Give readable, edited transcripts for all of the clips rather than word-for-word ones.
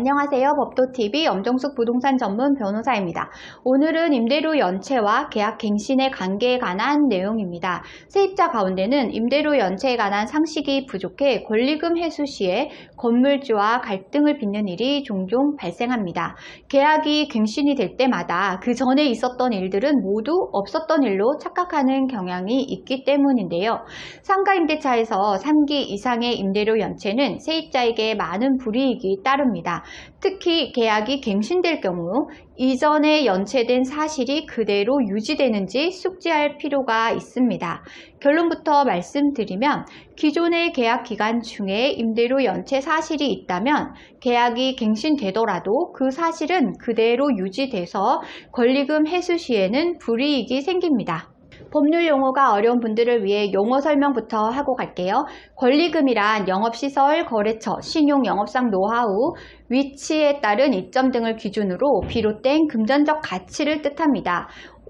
안녕하세요. 법도TV 엄정숙 부동산 전문 변호사입니다. 오늘은 임대료 연체와 계약 갱신의 관계에 관한 내용입니다. 세입자 가운데는 임대료 연체에 관한 상식이 부족해 권리금 회수 시에 건물주와 갈등을 빚는 일이 종종 발생합니다. 계약이 갱신이 될 때마다 그 전에 있었던 일들은 모두 없었던 일로 착각하는 경향이 있기 때문인데요. 상가임대차에서 3기 이상의 임대료 연체는 세입자에게 많은 불이익이 따릅니다. 특히 계약이 갱신될 경우 이전에 연체된 사실이 그대로 유지되는지 숙지할 필요가 있습니다. 결론부터 말씀드리면 기존의 계약 기간 중에 임대료 연체 사실이 있다면 계약이 갱신되더라도 그 사실은 그대로 유지돼서 권리금 회수 시에는 불이익이 생깁니다. 법률 용어가 어려운 분들을 위해 용어 설명부터 하고 갈게요. 권리금이란 영업시설, 거래처, 신용 영업상 노하우, 위치에 따른 이점 등을 기준으로 비롯된 금전적 가치를 뜻합니다.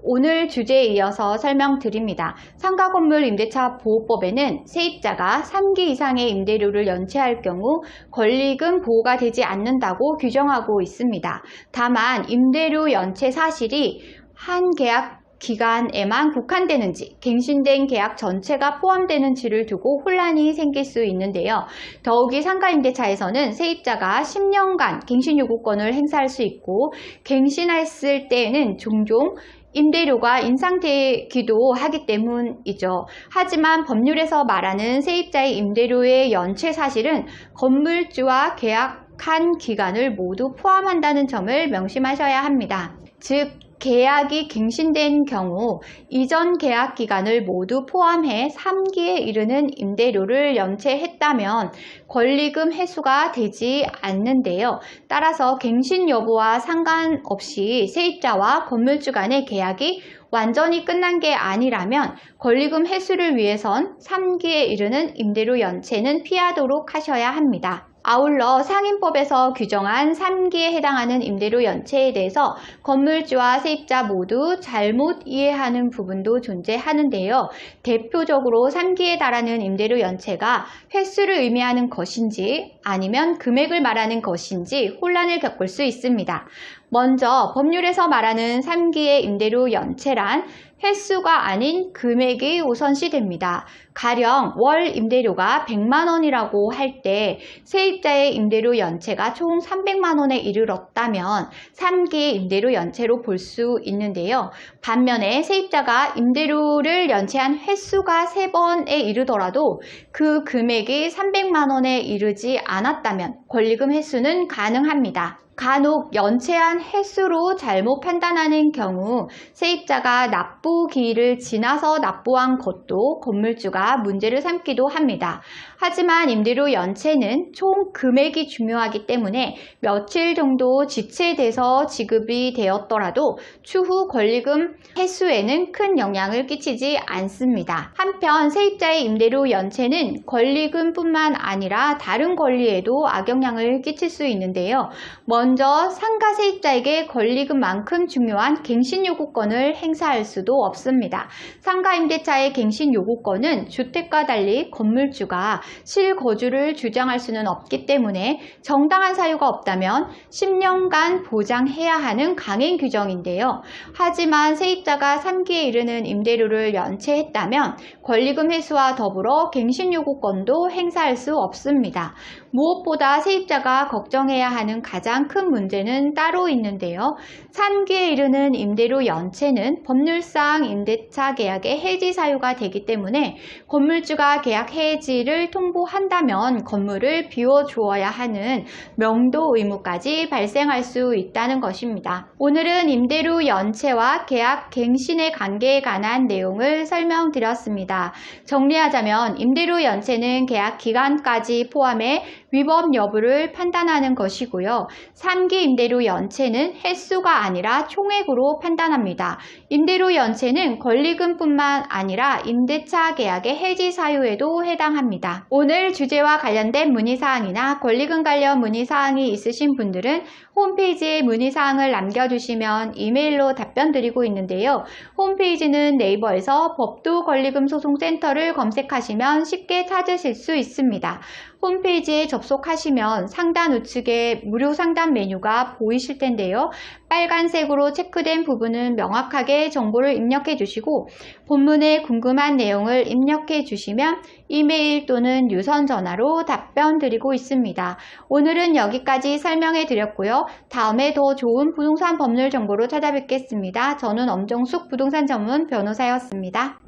오늘 주제에 이어서 설명드립니다. 상가건물 임대차 보호법에는 세입자가 3기 이상의 임대료를 연체할 경우 권리금 보호가 되지 않는다고 규정하고 있습니다. 다만 임대료 연체 사실이 한 계약 기간에만 국한되는지 갱신된 계약 전체가 포함되는지를 두고 혼란이 생길 수 있는데요. 더욱이 상가임대차에서는 세입자가 10년간 갱신요구권을 행사할 수 있고 갱신했을 때에는 종종 임대료가 인상되기도 하기 때문이죠. 하지만 법률에서 말하는 세입자의 임대료의 연체 사실은 건물주와 계약한 기간을 모두 포함한다는 점을 명심하셔야 합니다. 즉 계약이 갱신된 경우 이전 계약 기간을 모두 포함해 3기에 이르는 임대료를 연체했다면 권리금 회수가 되지 않는데요. 따라서 갱신 여부와 상관없이 세입자와 건물주 간의 계약이 완전히 끝난 게 아니라면 권리금 회수를 위해선 3기에 이르는 임대료 연체는 피하도록 하셔야 합니다. 아울러 상인법에서 규정한 3기에 해당하는 임대료 연체에 대해서 건물주와 세입자 모두 잘못 이해하는 부분도 존재하는데요. 대표적으로 3기에 달하는 임대료 연체가 횟수를 의미하는 것인지 아니면 금액을 말하는 것인지 혼란을 겪을 수 있습니다. 먼저 법률에서 말하는 3기의 임대료 연체란 횟수가 아닌 금액이 우선시됩니다. 가령 월 임대료가 100만 원이라고 할 때 세입자의 임대료 연체가 총 300만 원에 이르렀다면 3기의 임대료 연체로 볼 수 있는데요. 반면에 세입자가 임대료를 연체한 횟수가 3번에 이르더라도 그 금액이 300만 원에 이르지 않았다면 권리금 회수는 가능합니다. 간혹 연체한 횟수로 잘못 판단하는 경우 세입자가 납부기일을 지나서 납부한 것도 건물주가 문제를 삼기도 합니다. 하지만 임대료 연체는 총 금액이 중요하기 때문에 며칠 정도 지체돼서 지급이 되었더라도 추후 권리금 회수에는 큰 영향을 끼치지 않습니다. 한편 세입자의 임대료 연체는 권리금뿐만 아니라 다른 권리에도 악영향을 끼칠 수 있는데요. 먼저 상가 세입자에게 권리금만큼 중요한 갱신요구권을 행사할 수도 없습니다. 상가임대차의 갱신요구권은 주택과 달리 건물주가 실거주를 주장할 수는 없기 때문에 정당한 사유가 없다면 10년간 보장해야 하는 강행 규정인데요. 하지만 세입자가 3기에 이르는 임대료를 연체했다면 권리금 회수와 더불어 갱신요구권도 행사할 수 없습니다. 무엇보다 세입자가 걱정해야 하는 가장 큰 문제는 따로 있는데요. 3기에 이르는 임대료 연체는 법률상 임대차 계약의 해지 사유가 되기 때문에 건물주가 계약 해지를 통보한다면 건물을 비워주어야 하는 명도 의무까지 발생할 수 있다는 것입니다. 오늘은 임대료 연체와 계약 갱신의 관계에 관한 내용을 설명드렸습니다. 정리하자면 임대료 연체는 계약 기간까지 포함해 위법 여부를 판단하는 것이고요. 3기 임대료 연체는 횟수가 아니라 총액으로 판단합니다. 임대료 연체는 권리금뿐만 아니라 임대차 계약의 해지 사유에도 해당합니다. 오늘 주제와 관련된 문의사항이나 권리금 관련 문의사항이 있으신 분들은 홈페이지에 문의사항을 남겨주시면 이메일로 답변 드리고 있는데요. 홈페이지는 네이버에서 법도 권리금 소송센터를 검색하시면 쉽게 찾으실 수 있습니다. 홈페이지에 접속하시면 상단 우측에 무료 상담 메뉴가 보이실 텐데요. 빨간색으로 체크된 부분은 명확하게 정보를 입력해 주시고 본문에 궁금한 내용을 입력해 주시면 이메일 또는 유선 전화로 답변 드리고 있습니다. 오늘은 여기까지 설명해 드렸고요. 다음에 더 좋은 부동산 법률 정보로 찾아뵙겠습니다. 저는 엄정숙 부동산 전문 변호사였습니다.